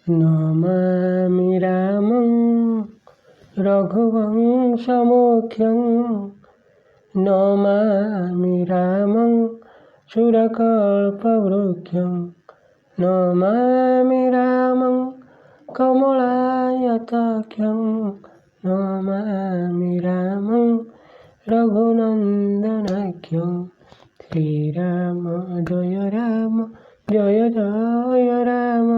नमामि रामं रघुवंशमुख्यं नमामि रामं सुरकल्पवृक्षं नमामि रामं कमलायताख्यं नमामि रामं रघुनन्दनाख्यं श्रीराम जय जय राम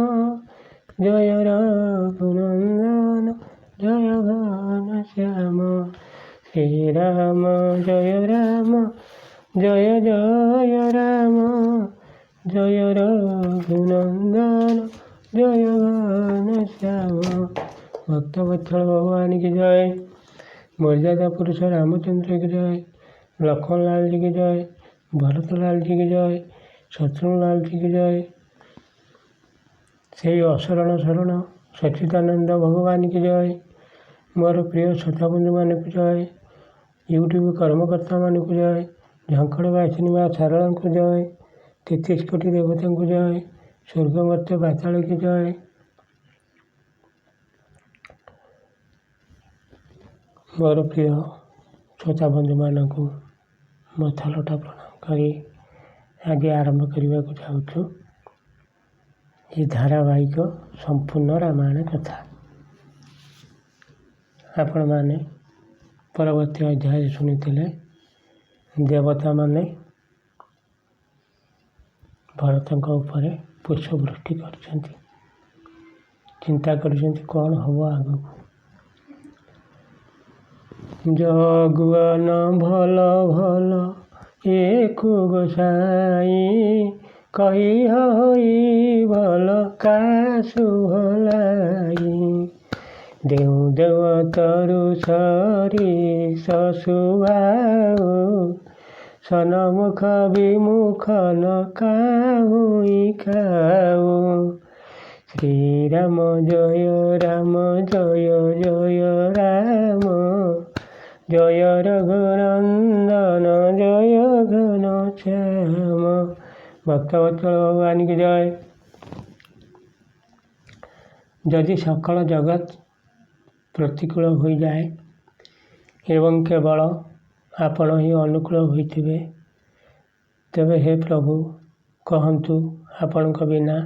जय रघुनन्दन जय घनश्याम श्रीराम जय जय राम जय रघुनन्दन जय घनश्याम। भक्तवत्सल भगवान की जय। मर्यादा पुरुष रामचंद्र की जय। लखन लाल जी की जय। भरत लाल जी की जय। शत्रुघ्न लाल जी की जय। से अशरण शरण सच्चिदानंद भगवान की जय। मोर प्रिय श्रोताबंधु मान को जय। यूट्यूब कर्मकर्ता मान को जय। झंकड़वासिनी माँ सारला को जय। 33 कोटि देवता को जय। स्वर्ग मर्त्य पाताल की जय। मोर प्रिय श्रोताबंधु मान को मथालटा प्रणाम करी आज आरंभ करने को चाहूँ। ये धारावाहिक संपूर्ण रामायण कथा आपण माने परवर्ती अध्याय शुणिथिले देवता माने भरतଙ୍କ ଉପରେ पुष्पवृष्टि करछन्ति। चिंता करछन्ति कौन हबो आगकू। जगुवन भल भल एकु गोसाई कही होई भल कासु भलाई देव देव तरु सरी ससुभाऊ सनमुख विमुख न काहुई खाऊ श्रीराम जय जय राम जय रघुनंदन जय घनश्याम। भक्तवत्सल भगवान की जय। यदि सकल जगत प्रतिकूल हो जाए एवं केवल आपण ही अनुकूल होइथिबे तेबे हे प्रभु कहंतु आपणक बिना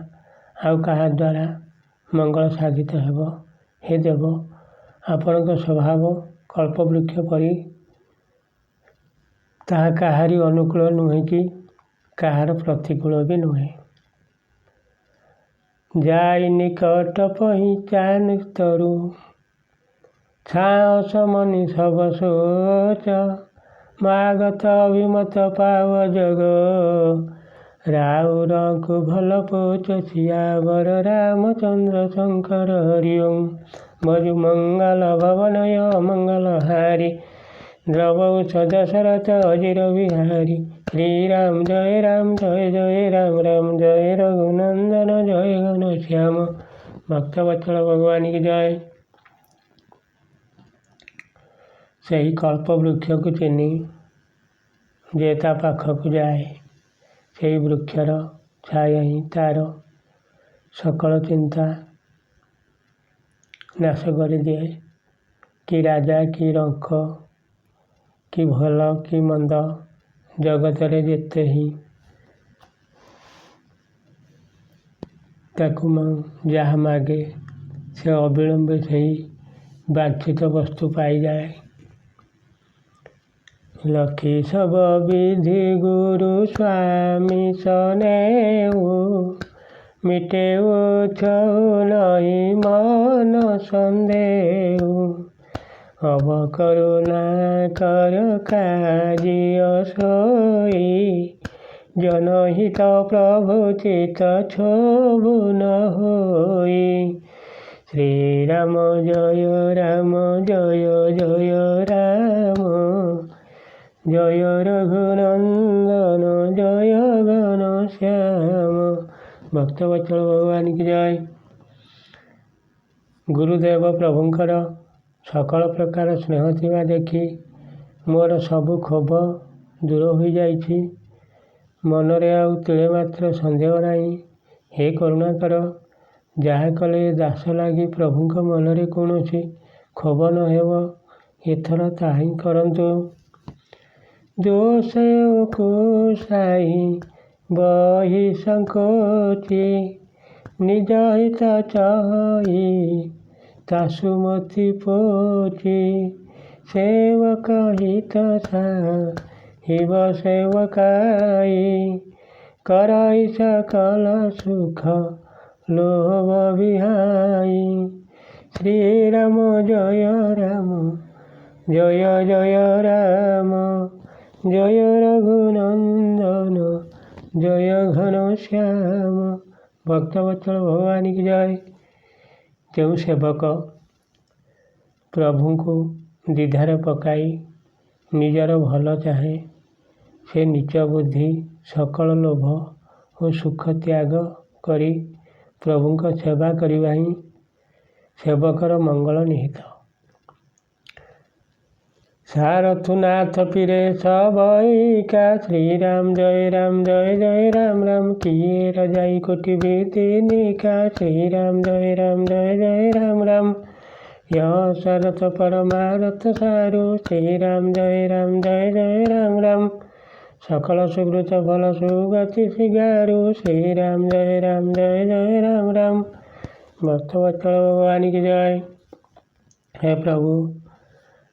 आउ कहा द्वारा मंगल साधित हेबो। हे देव आपणक स्वभाव कल्पवृक्ष परी ताहा काहारी अनुकूल नुहे कि काहार प्रतिकूल भी नुहे। जाई निकट पहिचान तरु छाओ समनि सब सोच मागत अभिमत पाव जग राउरंकु भल पोच सियावर रामचंद्र शंकर हरिओं भजु मंगल भवनय मंगल हारी द्रवौ सदशरथ अजिर विहारी श्रीराम जय राम राम जय रघुनंदन जय घनश्याम। भक्तवत्सल भगवान की जय। सही कल्पवृक्ष को चिन्ह जे ता पाखक जाए से वृक्षर छाया ही तार सकल चिंता नाश कर दिए। कि राजा कि रंख कि भल कि मंद जगत रे जेते ही ताकू जहाँ मागे से अविलंबे से ही वांछित वस्तु पाई जाए। लखी सब विधि गुरु स्वामी सनेऊ मिटेऊ छऊ नहीं मन संदेऊ अब करुणा कर काजिय सोई जनहित प्रभु चित क्षोभु न होई श्रीराम जय जय राम जय रघुनंदन जय घनश्याम। भक्तवत्सल भगवान की जय। गुरुदेव प्रभुंकर सकल प्रकार स्नेह थिबा देखी मोर सबु क्षोभ दूर हो जाइछि। ମନରେ ଆଉ ତିଳେ ମାତ୍ର ସନ୍ଦେହ ନାହିଁ। ହେ କରୁଣାକର, ଯାହା କଲେ ଦାସ ଲାଗି ପ୍ରଭୁଙ୍କ ମନରେ କୌଣସି କ୍ଷୋଭ ନ ହେବ, ଏଥର ତାହା ହିଁ କରନ୍ତୁ। ଦୋଷ କୁସାଇ ବହି ସଂକୋଚି, ନିଜ ହିତ ଚହି ତାସୁମତି ପୋଚି, ସେବକ ହିତ ସାହିବ ସେବକାଇ, କରଇ ସକଲ ସୁଖ ଲୋଭ ବିହାଇ। ଶ୍ରୀରାମ ଜୟ ରାମ, ଜୟ ଜୟ ରାମ, ଜୟ ରଘୁନନ୍ଦନ, ଜୟ ଘନଶ୍ୟାମ। ଭକ୍ତବତ୍ସଳ ଭଗବାନ କି ଜୟ। ଯେଉଁ ସେବକ ପ୍ରଭୁଙ୍କୁ ଦ୍ୱିଧାରେ ପକାଇ ନିଜର ଭଲ ଚାହେଁ, ସେ ନୀଚ ବୁଦ୍ଧି ସକଳ ଲୋଭ ଓ ସୁଖ ତ୍ୟାଗ କରି ପ୍ରଭୁଙ୍କ ସେବା କରିବା ହିଁ ସେବକର ମଙ୍ଗଳ ନିହିତ। ସାରଥୁନାଥ ପୀରେ ସବଇକା, ଶ୍ରୀରାମ ଜୟ ରାମ, ଜୟ ଜୟ ରାମ ରାମ, କିଏ ରଜାଇ କୋଟି ବିଦିନିକା, ଶ୍ରୀରାମ ଜୟ ରାମ, ଜୟ ଜୟ ରାମ ରାମ, ୟଶରଥ ପରମାରଥ ସାରୁ, ଶ୍ରୀରାମ ଜୟ ରାମ, ଜୟ ଜୟ ରାମ ରାମ, ସକଳ ସୁକୃତ ଫଳ ସୁଗତି ଶିଗାରୁ, ଶ୍ରୀରାମ ଜୟ ରାମ, ଜୟ ଜୟ ରାମ ରାମ। ଭକ୍ତବତ୍ସଳ ଭଗବାନ କି ଜୟ। ହେ ପ୍ରଭୁ,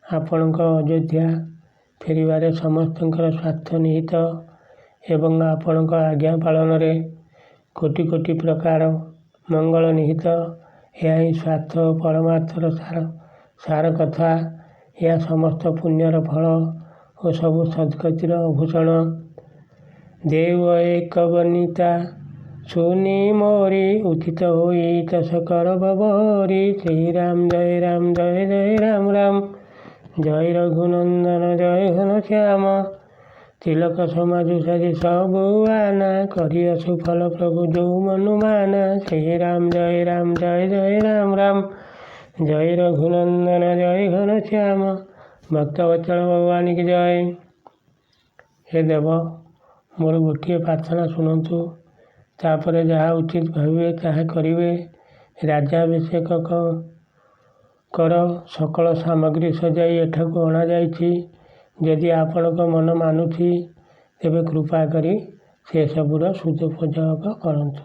ଆପଣଙ୍କ ଅଯୋଧ୍ୟା ଫେରିବାରେ ସମସ୍ତଙ୍କର ସ୍ୱାର୍ଥ ନିହିତ ଏବଂ ଆପଣଙ୍କ ଆଜ୍ଞା ପାଳନରେ କୋଟି କୋଟି ପ୍ରକାର ମଙ୍ଗଳ ନିହିତ। ଏହା ହିଁ ସ୍ୱାର୍ଥ ଓ ପରମାର୍ଥର ସାର କଥା। ଏହା ସମସ୍ତ ପୁଣ୍ୟର ଫଳ ଓ ସବୁ ସଦ୍ଗତିର ଭୂଷଣ। ଦେଉ ଏକ ବନିତା ଶୁନି ମୋରି, ଉଚିତ ହୋଇ ତସ କର ବବରି, ଶ୍ରୀରାମ ଜୟ ରାମ, ଜୟ ଜୟ ରାମ ରାମ, ଜୟ ରଘୁନନ୍ଦନ, ଜୟ ଘନଶ୍ୟାମ। ତିଲକ ସମାଜୁ ସାଜି ସବୁ ଆନା, କରିଅ ସୁଫଳ ପ୍ରଭୁ ଯୋଉ ମନୁମାନା, ଶ୍ରୀରାମ ଜୟ ରାମ, ଜୟ ଜୟ ରାମ ରାମ, ଜୟ ରଘୁନନ୍ଦନ, ଜୟ ଘନଶ୍ୟାମ। ଭକ୍ତବତ୍ସଳ ଭଗବାନ କି ଜୟ। ହେ ଦେବ, ମୋର ଗୋଟିଏ ପ୍ରାର୍ଥନା ଶୁଣନ୍ତୁ, ତାପରେ ଯାହା ଉଚିତ ଭାବିବେ ତାହା କରିବେ। ରାଜ୍ୟାଭିଷେକ କର, ସକଳ ସାମଗ୍ରୀ ସଜାଇ ଏଠାକୁ ଅଣାଯାଇଛି। ଯଦି ଆପଣଙ୍କ ମନ ମାନୁଛି, ତେବେ କୃପା କରି ସେସବୁର ସଦୁପଯୋଗ କରନ୍ତୁ।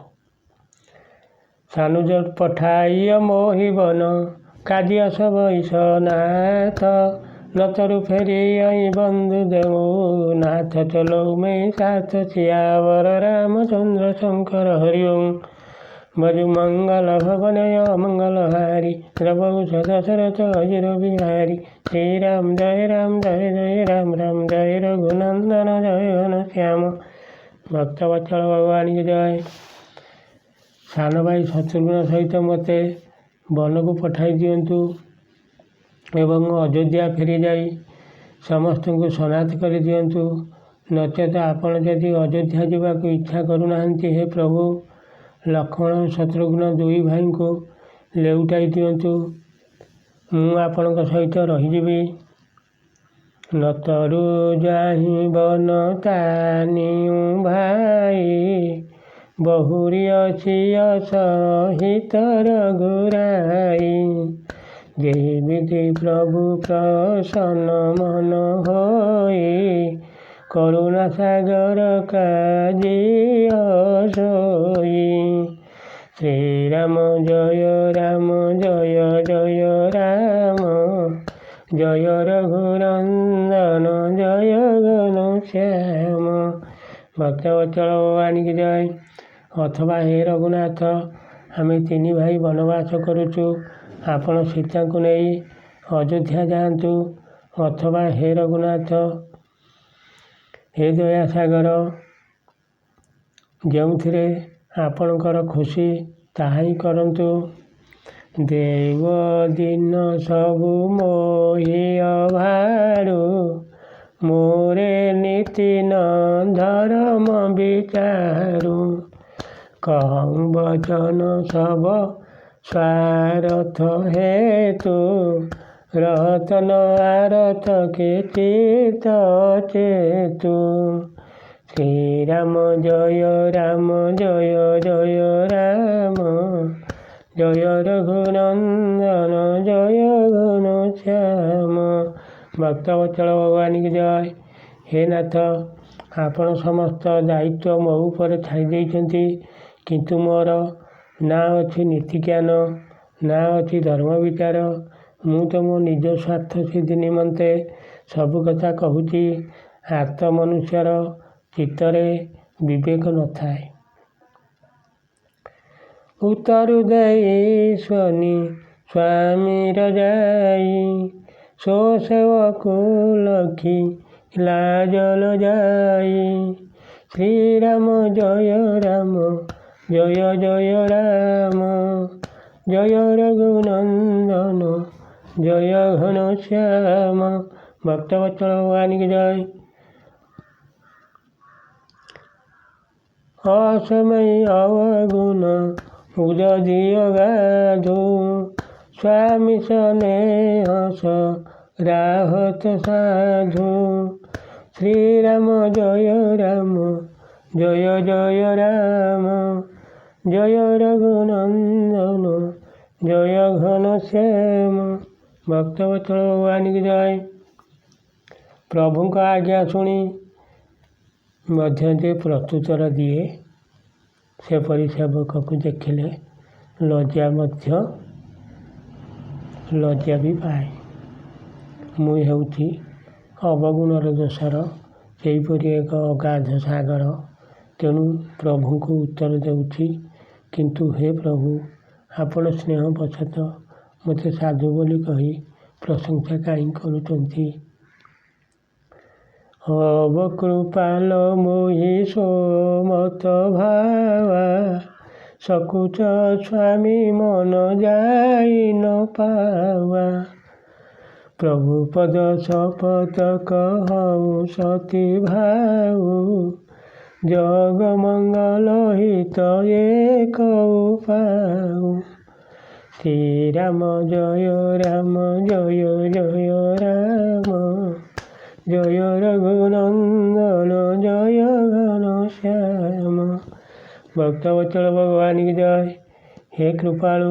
ସାନୁଜ ପଠାଇୟ ମୋହିବନ, କାଜ୍ୟ ସବଇସ ନାଥ, ନତରୁ ଫେରି ଆଇ ବନ୍ଧୁ ଦେଉ ନାଥ, ଚଲଉ ମେ ସାଥ ସିୟାବର ରାମଚନ୍ଦ୍ର ଶଙ୍କର ହରି ଓಂ। ଭଜୁ ମଙ୍ଗଳ ଭବନୟ ମଙ୍ଗଳ ହାରି, ଦ୍ରବହୁ ଦଶରଥ ଅଜିର ବିହାରୀ, ଶ୍ରୀରାମ ଜୟ ରାମ, ଜୟ ଜୟ ରାମ ରାମ, ଜୟ ରଘୁନନ୍ଦନ, ଜୟ ଘନଶ୍ୟାମ। ଭକ୍ତବତ୍ସଳ ଭଗବାନ କି ଜୟ। ସାନ ଭାଇ ଶତ୍ରୁଘ୍ନ ସହିତ ମୋତେ ବନକୁ ପଠାଇ ଦିଅନ୍ତୁ ଏବଂ ଅଯୋଧ୍ୟା ଫେରିଯାଇ ସମସ୍ତଙ୍କୁ ସନାଥ କରିଦିଅନ୍ତୁ। ନଚେତ ଆପଣ ଯଦି ଅଯୋଧ୍ୟା ଯିବାକୁ ଇଚ୍ଛା କରୁନାହାନ୍ତି, ହେ ପ୍ରଭୁ, ଲକ୍ଷ୍ମଣ ଓ ଶତ୍ରୁଘ୍ନ ଦୁଇ ଭାଇଙ୍କୁ ଲେଉଟାଇ ଦିଅନ୍ତୁ। ମୁଁ ଆପଣଙ୍କ ସହିତ ରହିଯିବି। ନତରୁ ଯାହିଁ ବନ ତାନିଉ ଭାଇ, ବହୁରି ଅଛି ଅସହିତ ରଘୁରାଇ, ଯେହି ବିଧି ପ୍ରଭୁ ପ୍ରସନ୍ନ ମନ ହୋଇ, କରୁଣା ସାଗର କାଜିଅ ସୋଇ। ଶ୍ରୀରାମ ଜୟ ରାମ, ଜୟ ଜୟ ରାମ, ଜୟ ରଘୁନନ୍ଦନ, ଜୟ ଘନଶ୍ୟାମ। ଭକ୍ତବତ୍ସଳ ଭଗବାନ କି ଜୟ। ଅଥବା ହେ ରଘୁନାଥ, ଆମେ ତିନି ଭାଇ ବନବାସ କରୁଛୁ, ଆପଣ ସୀତାଙ୍କୁ ନେଇ ଅଯୋଧ୍ୟା ଯାଆନ୍ତୁ। ଅଥବା ହେ ରଘୁନାଥ, ହେ ଦୟାସାଗର, ଯେଉଁଥିରେ ଆପଣଙ୍କର ଖୁସି ତାହା ହିଁ କରନ୍ତୁ। ଦେବ ଦିନ ସବୁ ମୋହି ଅଭାରୁ, ମୋରେ ନୀତି ନ ଧରମ ବିଚାରୁ, କହୁ ବଚନ ସବ ସ୍ୱାରଥ ହେତୁ, ରତନ ଆରଥ କେ ଚିତ ଚେତୁ, ଶ୍ରୀରାମ ଜୟ ରାମ ଜୟ ଜୟ ରାମ ଜୟ ରଘୁନନ୍ଦନ ଜୟ ଘନଶ୍ୟାମ। ଭକ୍ତବତ୍ସଳ ଭଗବାନ କି ଜୟ। ହେ ନାଥ, ଆପଣ ସମସ୍ତ ଦାୟିତ୍ୱ ମୋ ଉପରେ ଛାଡ଼ି ଦେଇଛନ୍ତି, କିନ୍ତୁ ମୋର ନା ଅଛି ନୀତିଜ୍ଞାନ, ନା ଅଛି ଧର୍ମ ବିଚାର। ମୁଁ ତ ମୋ ନିଜ ସ୍ୱାର୍ଥ ସିଦ୍ଧି ନିମନ୍ତେ ସବୁ କଥା କହୁଛି। ଆର୍ତ ମନୁଷ୍ୟର ଚିତ୍ତରେ ବିବେକ ନଥାଏ। ଉତ୍ତରୁ ଦେଇ ସ୍ୱାମୀର ଯାଇ, ସୋ ସେବକୁ ଲକ୍ଷୀ ଲାଜ ଲଜାଇ। ଶ୍ରୀରାମ ଜୟ ରାମ ଜୟ ଜୟ ରାମ ଜୟ ରଘୁନନ୍ଦନ ଜୟ ଘନଶ୍ୟାମ। ଭକ୍ତବତ୍ସଳ ଭଗବାନ କି ଜୟ। ଅସମୟ ଅବଗୁଣ ଉଦଧି ଅଗାଧୁ, ସ୍ୱାମୀ ସ୍ନେହ ରାହତ ସାଧୁ। ଶ୍ରୀରାମ ଜୟ ରାମ ଜୟ ଜୟ ରାମ ଜୟ ରଘୁନନ୍ଦନ ଜୟ ଘନଶ୍ୟାମ। ଭକ୍ତବତ୍ସଳ ଭଗବାନ କି ଜୟ। ପ୍ରଭୁଙ୍କ ଆଜ୍ଞା ଶୁଣି ମଧ୍ୟ ଯେ ପ୍ରତ୍ୟୁତ୍ତର ଦିଏ, ସେପରି ସେବକକୁ ଦେଖିଲେ ଲଜ୍ଜା ବି ପାଏ। ମୁଁ ହେଉଛି ଅବଗୁଣର ଦୋଷର ସେହିପରି ଏକ ଅଗାଧ ସାଗର। ତେଣୁ ପ୍ରଭୁଙ୍କୁ ଉତ୍ତର ଦେଉଛି, କିନ୍ତୁ ହେ ପ୍ରଭୁ, ଆପଣ ସ୍ନେହ ବଶତଃ ମୋତେ ସାଧୁ ବୋଲି କହି ପ୍ରଶଂସା କାହିଁ କରୁଛନ୍ତି? ଅବକୃପାଲ ମୋହି ସୋମତ ଭାବା, ସକୁଚ ସ୍ୱାମୀ ମନ ଯାଇ ନ ପାବା। ପ୍ରଭୁ ପଦ ଶପଥ କହୁ ସତୀ ଭାଉ, ଜଗ ମଙ୍ଗଳ ହିତ ଏକ ଉପାଉ। ଶ୍ରୀରାମ ଜୟ ରାମ ଜୟ ଜୟ ରାମ ଜୟ ରଘୁନନ୍ଦନ ଜୟ ଘନଶ୍ୟାମ। ଭକ୍ତବତ୍ସଳ ଭଗବାନ କି ଜୟ। ହେ କୃପାଳୁ,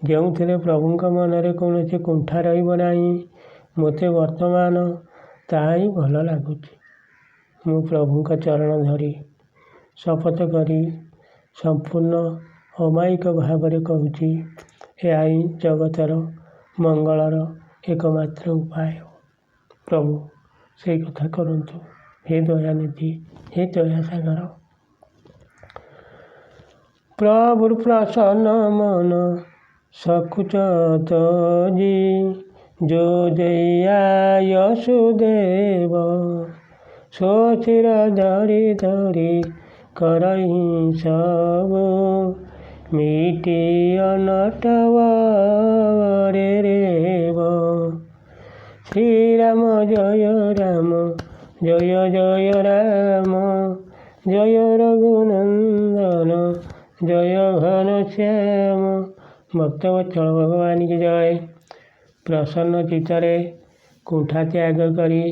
ଯେଉଁଥିରେ ପ୍ରଭୁଙ୍କ ମନରେ କୌଣସି କୁଣ୍ଠା ରହିବ ନାହିଁ, ମୋତେ ବର୍ତ୍ତମାନ ତାହା ହିଁ ଭଲ ଲାଗୁଛି। ମୁଁ ପ୍ରଭୁଙ୍କ ଚରଣ ଧରି ଶପଥ କରି ସମ୍ପୂର୍ଣ୍ଣ ଅମାୟିକ ଭାବରେ କହୁଛି, ଏହା ହିଁ ଜଗତର ମଙ୍ଗଳର ଏକମାତ୍ର ଉପାୟ। ପ୍ରଭୁ ସେଇ କଥା କରନ୍ତୁ। ହେ ଦୟାନିଧି, ହେ ଦୟାସାଗର। ପ୍ରଭୁର ପ୍ରସନ୍ନ ମନ ସକୁଚ ତଜି, ଯୋ ଜୟା ଯଶୁଦେବ। ସୋ ଶିର ଧରି ଧରି କରହିଁ ସବୁ, ମିଟି ଅନଟବରେ ରେବ। ଶ୍ରୀରାମ ଜୟ ରାମ ଜୟ ଜୟ ରାମ ଜୟ ରଘୁନନ୍ଦନ ଜୟ ଘନଶ୍ୟାମ। ଭକ୍ତବତ୍ସଳ ଭଗବାନ କି ଜୟ। ପ୍ରସନ୍ନ ଚିତ୍ତରେ କୁଣ୍ଠା ତ୍ୟାଗ କରି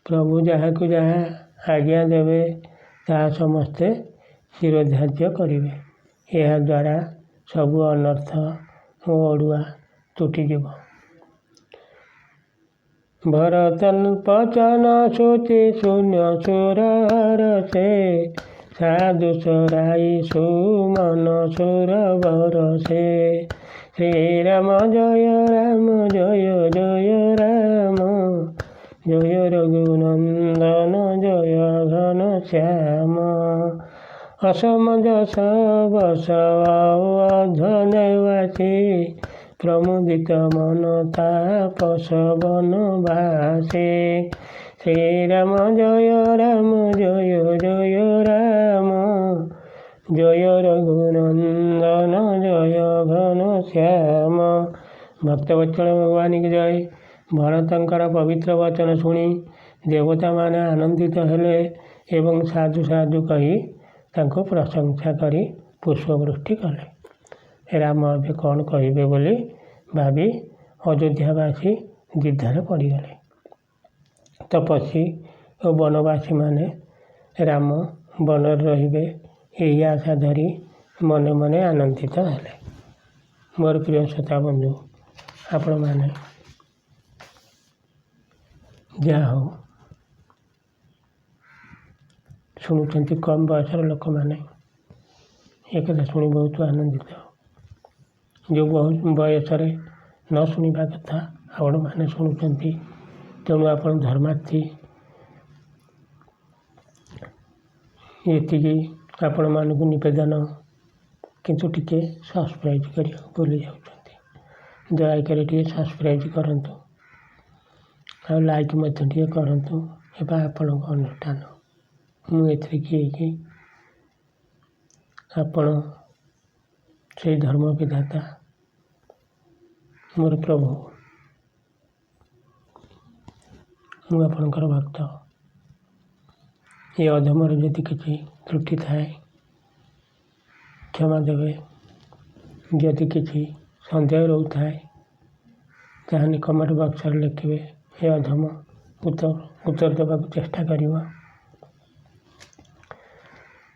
ପ୍ରଭୁ ଯାହାକୁ ଯାହା ଆଜ୍ଞା ଦେବେ, ତାହା ସମସ୍ତେ ଶିରୋଧାର୍ଯ୍ୟ କରିବେ। ଏହାଦ୍ୱାରା ସବୁ ଅନର୍ଥ ଓ ଅଡ଼ୁଆ ତୁଟିଯିବ। ଭରତ ପଚନ ଶୁଚି ଶୂନ୍ୟ ସୁରର ସେ, ସାଧୁ ସରାଇ ସୁମନ ସୁର ବରସେ। ଶ୍ରୀରାମ ଜୟ ରାମ ଜୟ ଜୟ ରାମ ଜୟ ରଘୁନନ୍ଦନ ଜୟ ଘନଶ୍ୟାମ। ଅସମଞ୍ଜସ ବସ ଅଧନେବାସୀ, ପ୍ରମୁଦିତ ମନ ତାପସ ବନବାସୀ। ଶ୍ରୀରାମ ଜୟ ରାମ ଜୟ ଜୟ ରାମ ଜୟ ରଘୁନନ୍ଦନ ଜୟ ଘନଶ୍ୟାମ। ଭକ୍ତବତ୍ସଳ ଭଗବାନ କି ଜୟ। ଭରତଙ୍କର ପବିତ୍ର ବଚନ ଶୁଣି ଦେବତାମାନେ ଆନନ୍ଦିତ ହେଲେ ଏବଂ ସାଧୁ ସାଧୁ କହି ତାଙ୍କୁ ପ୍ରଶଂସା କରି ପୁଷ୍ପବୃଷ୍ଟି କଲେ। ରାମ ଏବେ କ'ଣ କହିବେ ବୋଲି ଭାବି ଅଯୋଧ୍ୟାବାସୀ ଦ୍ୱିଧାରେ ପଡ଼ିଗଲେ। ତପସ୍ୱୀ ଓ ବନବାସୀମାନେ ରାମ ବନରେ ରହିବେ ଏହି ଆଶା ଧରି ମନେ ମନେ ଆନନ୍ଦିତ ହେଲେ। ମୋର ପ୍ରିୟ ଶ୍ରୋତା ବନ୍ଧୁ, ଆପଣମାନେ ଯାହା ହଉ ଶୁଣୁଛନ୍ତି, କମ୍ ବୟସର ଲୋକମାନେ ଏ କଥା ଶୁଣି ବହୁତ ଆନନ୍ଦିତ। ଯେଉଁ ବୟସରେ ନ ଶୁଣିବା କଥା ଆପଣମାନେ ଶୁଣୁଛନ୍ତି, ତେଣୁ ଆପଣ ଧର୍ମାର୍ଥୀ। ଏତିକି ଆପଣମାନଙ୍କୁ ନିବେଦନ, କିନ୍ତୁ ଟିକେ ସବସ୍କ୍ରାଇବ୍ କରିବାକୁ ଭୁଲି ଯାଉଛନ୍ତି। ଦୟାକରି ଟିକେ ସବସ୍କ୍ରାଇବ୍ କରନ୍ତୁ, ଆଉ ଲାଇକ୍ ମଧ୍ୟ ଟିକେ କରନ୍ତୁ। ଏବେ ଆପଣଙ୍କ ଅନୁଷ୍ଠାନ, ମୁଁ ଏଥିରେ କିଏ କି? ଆପଣ ସେଇ ଧର୍ମ ବିଧାତା, ମୋର ପ୍ରଭୁ, ମୁଁ ଆପଣଙ୍କର ଭକ୍ତ। ଏ ଅଧମର ଯଦି କିଛି ତ୍ରୁଟି ଥାଏ କ୍ଷମା ଦେବେ। ଯଦି କିଛି ସନ୍ଦେହ ରହୁଥାଏ ତାହେଲେ କମେଣ୍ଟ ବକ୍ସରେ ଲେଖିବେ। ଏ ଅଧମ ଉତ୍ତର ଦେବାକୁ ଚେଷ୍ଟା କରିବ।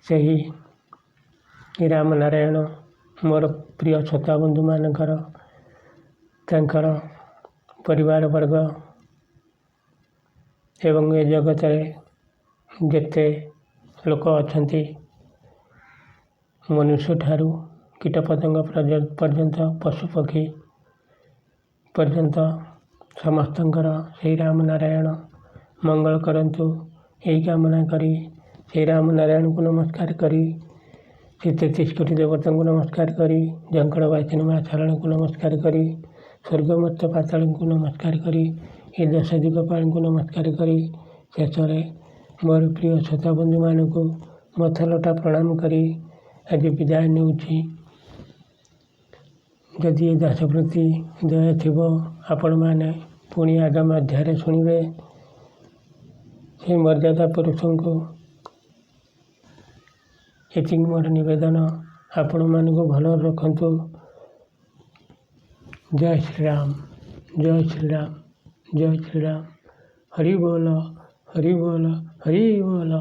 ସେହି ରାମନାରାୟଣ ମୋର ପ୍ରିୟ ଶ୍ରୋତା ବନ୍ଧୁମାନଙ୍କର, ତାଙ୍କର ପରିବାର ବର୍ଗ ଏବଂ ଏ ଜଗତରେ ଯେତେ ଲୋକ ଅଛନ୍ତି, ମନୁଷ୍ୟଠାରୁ କୀଟପତଙ୍ଗ ପର୍ଯ୍ୟନ୍ତ, ପଶୁପକ୍ଷୀ ପର୍ଯ୍ୟନ୍ତ ସମସ୍ତଙ୍କର ସେହି ରାମନାରାୟଣ ମଙ୍ଗଳ କରନ୍ତୁ। ଏହି କାମନା କରି ସେହି ରାମନାରାୟଣଙ୍କୁ ନମସ୍କାର କରି, ସେ 33 କୋଟି ଦେବତାଙ୍କୁ ନମସ୍କାର କରି, ଝଙ୍କଡ଼ ବାସିନୀ ମା ଶାରଳାଙ୍କୁ ନମସ୍କାର କରି, ସ୍ୱର୍ଗମର୍ତ୍ତ୍ୟ ପାତାଳଙ୍କୁ ନମସ୍କାର କରି, ଏ 10 ଦିଗପାଳଙ୍କୁ ନମସ୍କାର କରି, ଶେଷରେ ମୋର ପ୍ରିୟ ଶ୍ରୋତା ବନ୍ଧୁମାନଙ୍କୁ ମଥାଲଟା ପ୍ରଣାମ କରି ଆଜି ବିଦାୟ ନେଉଛି। ଯଦି ଏ ଦାସ ପ୍ରତି ଦୟା ଥିବ, ଆପଣମାନେ ପୁଣି ଆଗାମୀ ଅଧ୍ୟାୟରେ ଶୁଣିବେ। ସେହି ମର୍ଯ୍ୟାଦା ପୁରୁଷଙ୍କୁ ଏତିକି ମୋର ନିବେଦନ, ଆପଣମାନଙ୍କୁ ଭଲରେ ରଖନ୍ତୁ। ଜୟ ଶ୍ରୀରାମ, ଜୟ ଶ୍ରୀରାମ, ଜୟ ଶ୍ରୀରାମ। ହରି ବୋଲ, ହରି ବୋଲ, ହରି ବୋଲ।